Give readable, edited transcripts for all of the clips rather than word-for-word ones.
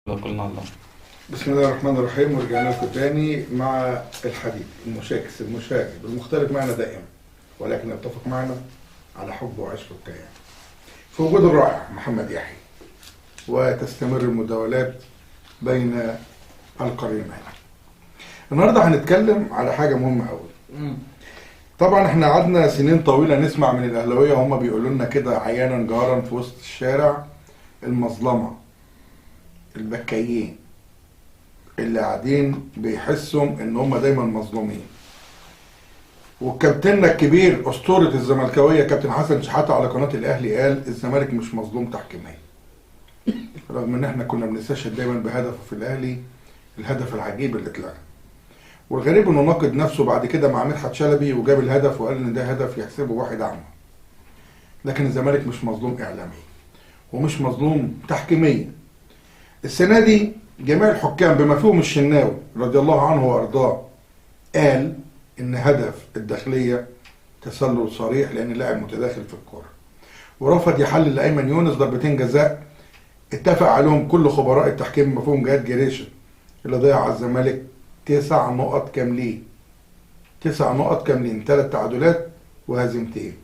توكلنا على الله. بسم الله الرحمن الرحيم، ورجعنا لكم تاني مع الحديث المشاكس المشاغب المختلف معنا دائما، ولكن يتفق معنا على حب وعشق الكيان في وجود الرائع محمد يحيى، وتستمر المداولات بين القرينين. النهارده هنتكلم على حاجه مهمه قوي. طبعا احنا قعدنا سنين طويله نسمع من الاهلاويه وهم بيقولوا لنا كده عيانا جهرا في وسط الشارع المظلمه، البكايين اللي قاعدين بيحسوا ان هم دايما مظلومين. وكابتننا الكبير اسطوره الزملكاويه كابتن حسن شحاته على قناه الاهلي قال الزمالك مش مظلوم تحكيميا، رغم ان احنا كنا بنستشهد دايما بهدفه في الاهلي، الهدف العجيب اللي اتلغى. والغريب انه ناقد نفسه بعد كده مع مدحت شلبي وجاب الهدف وقال ان ده هدف يحسبه واحد اعمى. لكن الزمالك مش مظلوم اعلاميا ومش مظلوم تحكيميا. السنه دي جميع الحكام بما فيهم الشناوي رضي الله عنه وارضاه قال ان هدف الداخليه تسلل صريح لان اللاعب متداخل في الكوره، ورفض يحلل لايمن يونس ضربتين جزاء اتفق عليهم كل خبراء التحكيم بما فيهم جهاد جريشه اللي ضيع على الزمالك 9 نقط كاملين. 9 نقط كاملين، 3 تعادلات وهزيمتين.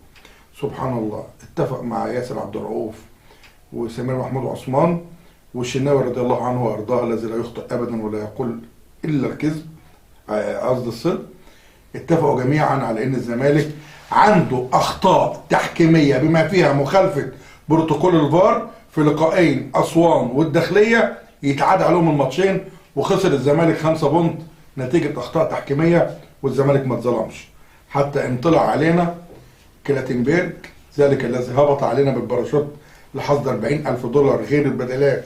سبحان الله، اتفق مع ياسر عبد الرؤوف وسمير محمود عثمان والشناوي رضي الله عنه وارضاه الذي لا يخطئ ابدا ولا يقول الا الكذب، قصد الصدق. اتفقوا جميعا على ان الزمالك عنده اخطاء تحكيميه بما فيها مخالفه بروتوكول الفار في لقاءين اسوان والداخليه يتعاد عليهم الماتشين، وخسر الزمالك 5 بونت نتيجه اخطاء تحكيميه، والزمالك ما اتظلمش. حتى ان طلع علينا كلاتنبرج ذلك الذي هبط علينا بالباراشوت لحظ $40,000 غير البدلات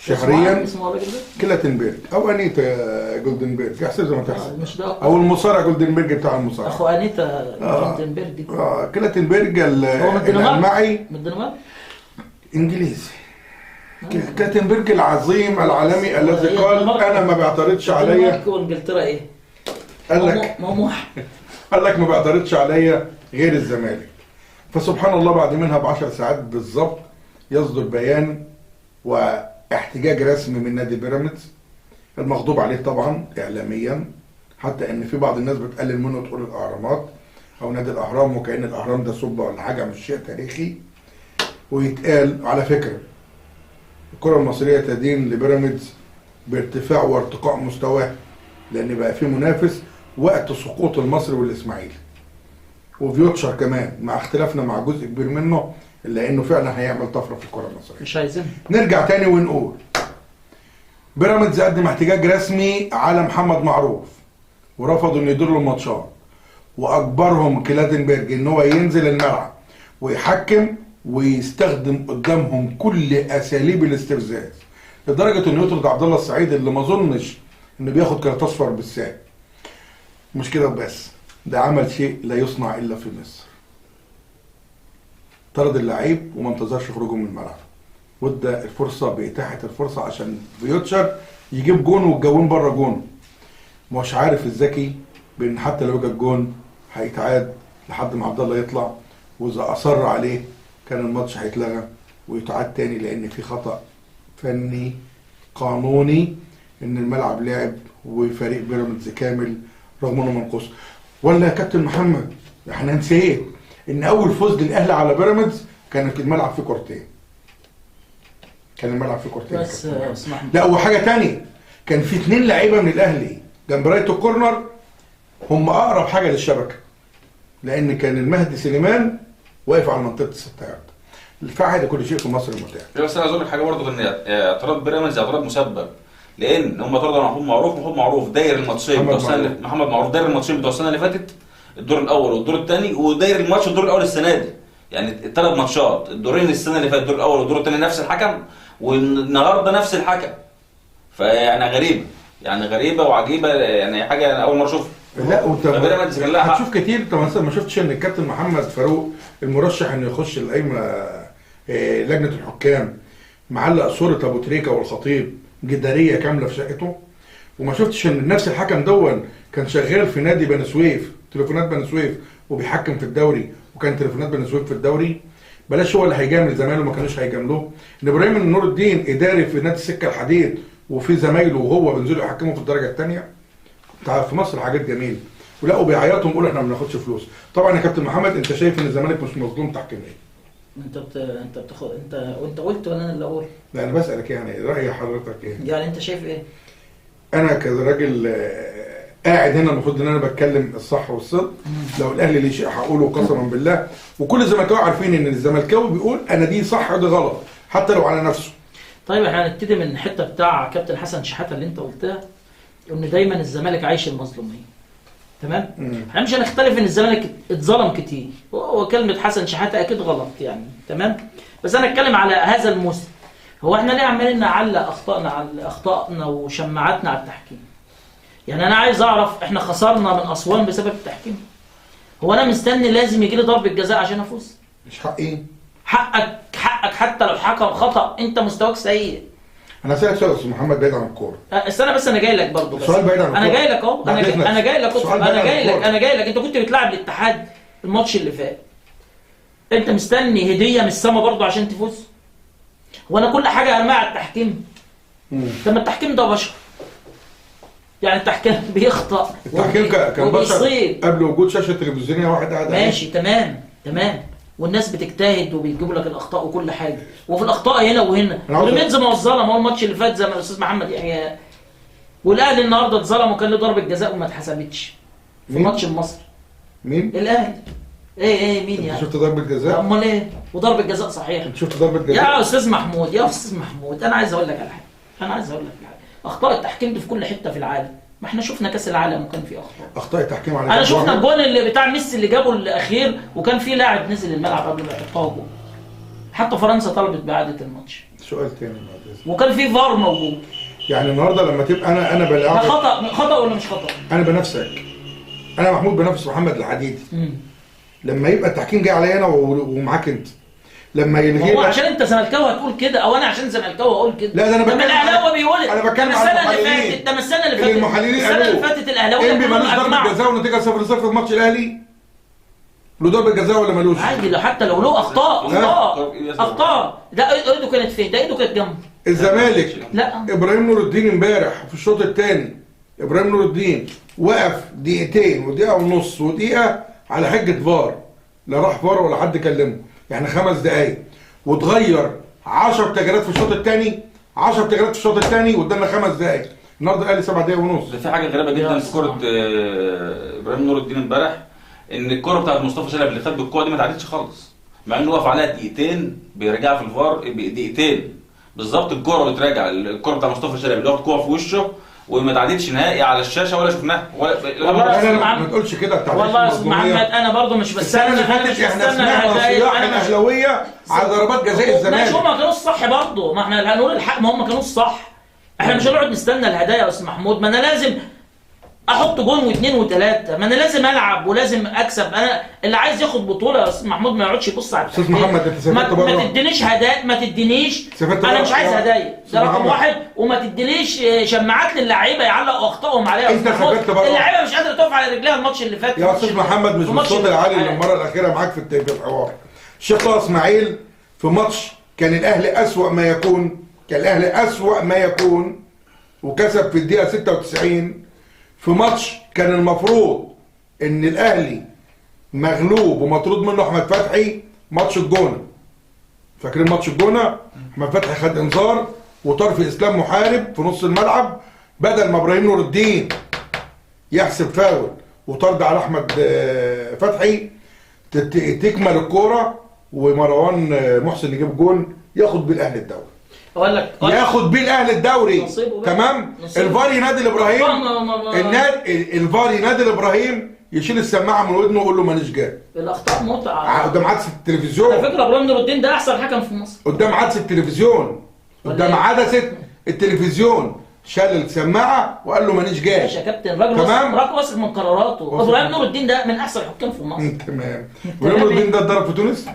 شهريا. اسمه الراجل ده؟ كلاتنبرج او انيتا جولدنبرج، احسب زي ما تحسب. مش ده او المصارع جولدنبرج بتاع المصارع. اخو انيتا جولدنبرج. كلاتنبرج هو من الدنمارك؟ الالمعي من الدنمارك؟ انجليزي. كلاتنبرج العظيم العالمي الذي قال انا ما بيعترضش عليا. الدنمارك وانجلترا ايه؟ قال لك ما بيعترضش عليا غير الزمالك. فسبحان الله بعد منها ب10 ساعات بالظبط يصدر بيان واحتجاج رسمي من نادي بيراميدز المغضوب عليه طبعا اعلاميا، حتى ان في بعض الناس بتقلل منه وتقول الاهرامات او نادي الاهرام وكأن الاهرام ده صبه ولا حاجه، مش شيء تاريخي. ويتقال على فكره الكره المصريه تدين لبيراميدز بارتفاع وارتقاء مستواه، لان بقى في منافس وقت سقوط المصري والاسماعيلي وفيوتشر كمان، مع اختلافنا مع جزء كبير منه الا انه فعلا هيعمل طفره في الكره المصريه. مش عايزين نرجع تاني ونقول بيراميدز قدم احتجاج رسمي على محمد معروف ورفضوا انه يديروا الماتشات، واجبرهم كلاتنبرج ان هو ينزل الملعب ويحكم ويستخدم قدامهم كل اساليب الاستفزاز، لدرجه انه يطرد عبد الله السعيد اللي ما اظنش انه بياخد كارت اصفر بالساعه. مش كده بس، ده عمل شيء لا يصنع الا في مصر. طرد اللعيب وما انتظرش خروجه من الملعب، وادى الفرصه باتاحه الفرصه عشان فيوتشر يجيب جون والجوين بره جون. مش عارف الذكي بان حتى لو جاب جون هيتعاد لحد ما عبد الله يطلع، واذا اصر عليه كان الماتش هيتلغى ويتعاد تاني، لان في خطا فني قانوني ان الملعب لعب وفريق بيراميدز كامل رغم انه منقوص. ولا يا كابتن محمد احنا نسيت ان اول فوز للاهلي على بيراميدز كانت الملعب فيه كورتين. كان الملعب فيه كورتين بس اسمح لي. لا، وحاجه تانية، كان في 2 لعيبه من الاهلي جنب رايه الكورنر هم اقرب حاجه للشبكه، لان كان المهدي سليمان واقف على منطقه ال6 يارد. الفاعل كل شيء في مصر متاح. بس انا عايز اقول لك حاجه برضه، ان اعتراض بيراميدز اعتراض مسبب، لان هم طردوا محمود معروف داير الماتشين بتوع السنه محمد معروف داير الماتشين بتوع السنه اللي فاتت، الدور الاول والدور الثاني، وداير الماتش الدور الاول السنه دي، يعني ال3 ماتشات الدورين السنه اللي فاتت الدور الاول والدور الثاني نفس الحكم، والنهارده نفس الحكم. فيعني غريبه وعجيبه، يعني حاجه انا اول مره اشوفها. لا وانت بيراميدز كان لها حق. هتشوف كتير. انت مثلا ما شفتش ان الكابتن محمد فاروق المرشح انه يخش القايمه لجنه الحكام معلق صوره ابو تريكه والخطيب جداريه كامله في شقته؟ وما شفتش ان نفس الحكم دون كان شغال في نادي بني سويف، تليفونات بني سويف، وبيحكم في الدوري، وكان تليفونات بني سويف في الدوري. بلاش هو اللي هيجامل زمايله ما كانوش هيجاملوه. ان ابراهيم نور الدين اداري في نادي السكه الحديد وفي زمايله وهو بينزلوا يحكموا في الدرجه الثانيه. في مصر حاجات جميله، ولقوا بيعيطوا ويقولوا احنا ما بناخدش فلوس. طبعا يا كابتن محمد انت شايف ان الزمالك مش مظلوم تحكيميا؟ انت بتاخد وانت قلت ولا انا اللي اقول؟ لا انا بسالك يعني راي حضرتك ايه؟ يعني انت شايف ايه؟ انا كراجل قاعد هنا المفروض ان انا بتكلم الصح والصدق. لو الاهلي ليه شيء هقوله قسما بالله، وكل الزملكاويه عارفين ان الزملكاوي بيقول انا دي صح ودي غلط حتى لو على نفسه. طيب احنا هنبتدي من الحته بتاع كابتن حسن شحاته اللي انت قلتها، ان دايما الزمالك عايش المظلوميه. تمام؟ احنا مش هنختلف ان الزمالك اتظلم كتير، وكلمه حسن شحاته اكيد غلط يعني. تمام؟ بس انا اتكلم على هذا الموسم. هو احنا ليه عمالين نعلق اخطائنا وشماعاتنا على التحكيم؟ يعني انا عايز اعرف احنا خسرنا من اسوان بسبب التحكيم؟ هو انا مستني لازم يجي لي ضربه جزاء عشان افوز؟ مش حقي؟ حقك حتى لو حكم خطا انت مستواك سيء. انا هسألك سؤال يا استاذ محمد بعيد عن الكوره. استنى بس انا جاي لك برضه. سؤال بعيد عن الكوره. انا جاي لك اهو. انا جاي لك انت كنت بتلعب الاتحاد الماتش اللي فات. انت مستني هديه من السما برضه عشان تفوز؟ وانا كل حاجه ارميها على التحكيم؟ لما التحكيم ده بشر. يعني التحكيم بيخطأ. التحكيم كان بشر قبل وجود شاشه تلفزيونيه واحد قاعد. ماشي تمام. والناس بتجتهد وبيجيبوا لك الاخطاء وكل حاجه، وفي الاخطاء هنا وهنا. ولميدز ما اتظلم هو الماتش اللي فات زي ما الاستاذ محمد يحيى. والاهلي النهارده اتظلم وكان له ضربه جزاء وما اتحسبتش في ماتش المصري. مين؟ الاهلي. ايه مين يعني؟ شفت ضربه جزاء؟ امال ايه؟ وضربه جزاء صحيح. انت شفت ضربه جزاء؟ يا استاذ محمود انا عايز اقول لك على حاجه. اخطاء التحكيم دي في كل حته في العالم. ما احنا شفنا كاس العالم وكان فيه اخطاء التحكيم على انا شفنا الجون اللي بتاع ميسي اللي جابه الاخير وكان فيه لاعب نزل الملعب قبل ما يحطها جون. حتى فرنسا طلبت باعاده الماتش. سؤال تاني بعد اذنك. وكان فيه فار موجود. يعني النهارده لما تبقى انا بلعب خطا ولا مش خطا؟ انا بنفسك. انا محمود بنفس محمد الحديدي. لما يبقى التحكيم جاي عليا انا ومعاك انت، لما يلغي هو عشان انت زملكاوي هتقول كده او انا عشان زملكاوي اقول كده؟ لا ده انا بتكلم. الاهلاوي بيقول انا بتكلم على المحللين. ده السنه اللي فاتت المحللين السنه اللي فاتت الاهلاويه انبي مالوش ضربه جزاء والنتيجه 0-0 في ماتش الاهلي. له ضربه جزاء ولا مالوش؟ عادي حتى لو له اخطاء. ده ايده كانت فين؟ ده ايده كانت جنبه. الزمالك لا ابراهيم نور الدين امبارح في الشوط الثاني، ابراهيم نور الدين وقف دقيقتين ودقيقه ونص ودقيقه على حجه فار. لا راح فار ولا حد كلمه، يعني 5 دقايق وتغير 10 تغييرات في الشوط الثاني، 10 تغييرات في الشوط الثاني وادانا 5 دقايق. النهارده الاهلي 7 دقايق ونص. ده في حاجه غريبه جدا في كوره ابراهيم نور الدين امبارح، ان الكوره بتاعت مصطفى شلبي اللي خد بالكوره دي ما تعدتش خالص، مع انه وقف عليها دقيقتين بيرجعها في الفار دقيقتين بالظبط. الكوره بتراجع الكوره بتاع مصطفى شلبي اللي واخد كوره في وشه وما تعدتش نهائي على الشاشه ولا شفناها ما تقولش كده. والله يا استاذ محمد انا برضه مش السنه اللي فاتت احنا سمعنا صياح الاهلاويه على ضربات جزاء الزمالك. ماشي هم ما كانوش صح برضه، ما احنا هنقول الحق، ما هم ما كانوش صح. احنا مش هنقعد نستنى الهدايا يا استاذ محمود. ما انا لازم احط جون واثنين وثلاثه، ما انا لازم العب ولازم اكسب. انا اللي عايز ياخد بطوله يا استاذ محمود ما يقعدش يبص على استاذ محمد انت سافرت بره. ما تدينيش هدايا، ما تدينيش. انا مش عايز هدايا، ده رقم واحد. وما تدينيش شماعات للعيبه يعلقوا اخطائهم عليها. انت سافرت بره. اللعيبه مش قادره تقف على رجليها الماتش اللي فات يا استاذ محمد. مش بالصوت العالي اللي المره الاخيره معاك في الحوار. الشيخ طه اسماعيل في ماتش كان الاهلي اسوأ ما يكون وكسب في الدقيقه 96. في ماتش كان المفروض ان الاهلي مغلوب ومطرود منه احمد فتحي، ماتش الجونه. فاكرين ماتش الجونه؟ احمد فتحي خد انذار وطرف اسلام محارب في نص الملعب، بدل ما ابراهيم نور الدين يحسب فاول وطرد على احمد فتحي تكمل الكوره ومروان محسن يجيب جون ياخد بالاهلي الدوري. ياخد بيه الاهلي الدوري. تمام. الفار ينادي لابراهيم، الفار ينادي لابراهيم يشيل السماعه من ودنه ويقول له مانيش جاي. الاخطاء متعه قدام عدسه التلفزيون. على فكره ابراهيم نور الدين ده احسن حكم في مصر. قدام عدسه التلفزيون، قدام عدسه التلفزيون شال السماعه وقال له مانيش جاي. ماشي يا كابتن، راجل واثق من قراراته. ابراهيم نور الدين ده من احسن الحكام في مصر. تمام. ابراهيم نور الدين ده اتضرب في تونس؟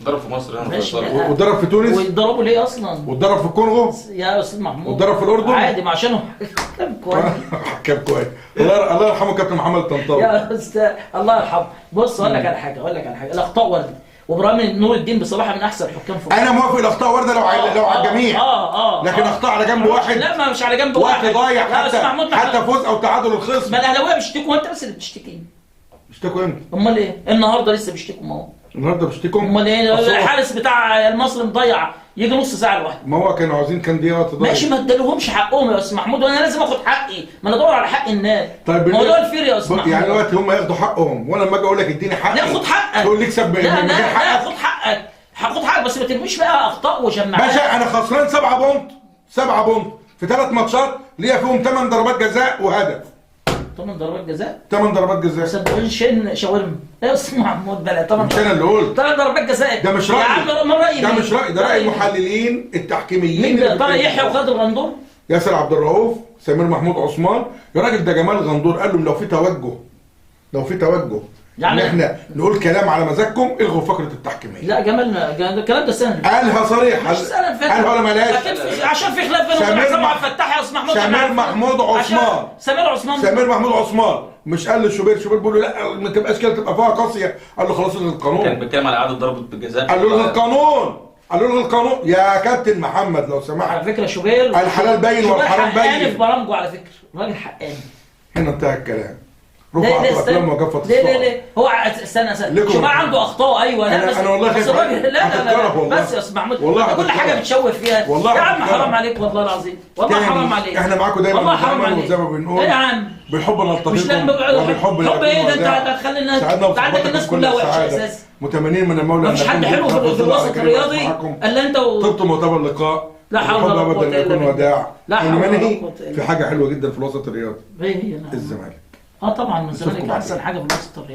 ضرب في مصر واتضرب في تونس؟ واتضربوا ليه اصلا؟ واتضرب في الكونغو؟ يا استاذ محمود. واتضرب في الاردن؟ عادي ما عشانه حكام كويس. حكام كويس. الله يرحمه كابتن محمد طنطاوي. يا استاذ الله يرحمه. بص اقول لك على حاجه، الاخطاء وارده. وابراهيم نور الدين بصراحه من احسن الحكام في مصر. انا موافق الاخطاء وارده لو على الجميع. لكن اخطاء على جنب واحد، لا ما مش على جنب وقت واحد ضايع، لا، بس محمود حتى فوز او تعادل الخصم. ما الاهلاويه بيشتكوا وانت بس اللي بتشتكي. بيشتكوا امتى؟ امال ايه؟ النهارده لسه بيشتكوا. ما هو النهارده بيشتكوا. امال ايه؟ الحارس بتاع المصري مضيع يجي نص ساعه لوحده. ما هو كانوا عاوزين كان دي وقت ضايع. ماشي، ما ادالهمش حقهم يا استاذ محمود، وانا لازم اخد حقي، ما انا ادور على حق الناس. طيب موضوع الفير يا استاذ محمود يعني دلوقتي هم ياخدوا حقهم، وانا لما اجي اقول لك اديني حقي لا خد حقك، تقول لي اكسب لا من غير حقك. خد حقك، هاخد حقك، بس ما ترميش بقى اخطاء وجماعات. باشا انا خسران 7 بونت في 3 ماتشات ليا فيهم 8 ضربات جزاء وهدف. 8 ضربات جزاء؟ 8 ضربات جزاء. سندوتشين شاورما يا استاذ محمود بلا 8 مش انا اللي قلت 8 ضربات جزاء. ده مش يا رايي، عم ما رايي ده مين؟ مش رايي، ده راي المحللين التحكيميين. مين ده؟ طارق يحيى وخالد الغندور؟ ياسر عبد الرؤوف، سمير محمود عثمان. يا راجل ده جمال غندور قال لهم لو في توجه يعني ان احنا نقول كلام على مزاجكم الغوا فقره التحكيميه. لا جمال الكلام ده السنه قالها صريح. مش السنه اللي فاتت، قالها ولا مالهاش؟ عشان في خلاف بينهم وبين سمير فتاح يا استاذ محمود. سمير محمود عثمان. سمير محمود عثمان مش قال لشوبير بيقول له لا ما تبقاش كده، تبقى فيها قاسيه. قال له خلاص الغي القانون. كان بيتكلم على اعاده ضربه بالجزاء. قال له الغي القانون يا كابتن محمد لو سمحت. على فكره شوبير الحلال باين والحرام باين. حقاني في برامجه على فكره، راجل حقاني. هنا انتهى الكلام. رفعت اقلام وجفت الصعب. ليه هو استنى شوبير عنده اخطاء. ايوه لا انا والله بس الراجل لا والله. بس يا استاذ محمود والله كل حاجه بتشوه فيها والله يا عم حرام عليك والله العظيم، والله حرام عليك. احنا معاكم دايما والله حرام عليك زي ما بنقول. ايه يا عم بالحب نلتقيكم مش لازم وبالحب حب ايه ده؟ انت هتخلي الناس انت عندك الناس كلها وحشه اساسا. متمنين من المولى مفيش حد حلو في الوسط الرياضي الا انت طبتم وطاب اللقاء. لا حول ولا قوه الا بالله. يكون وداع. لا حول ولا منهي قوه الا في حاجه حلوه جدا في الوسط الرياضي. ايه هي؟ الزمالك. طبعا الزمالك احسن حاجه في الوسط الرياضي.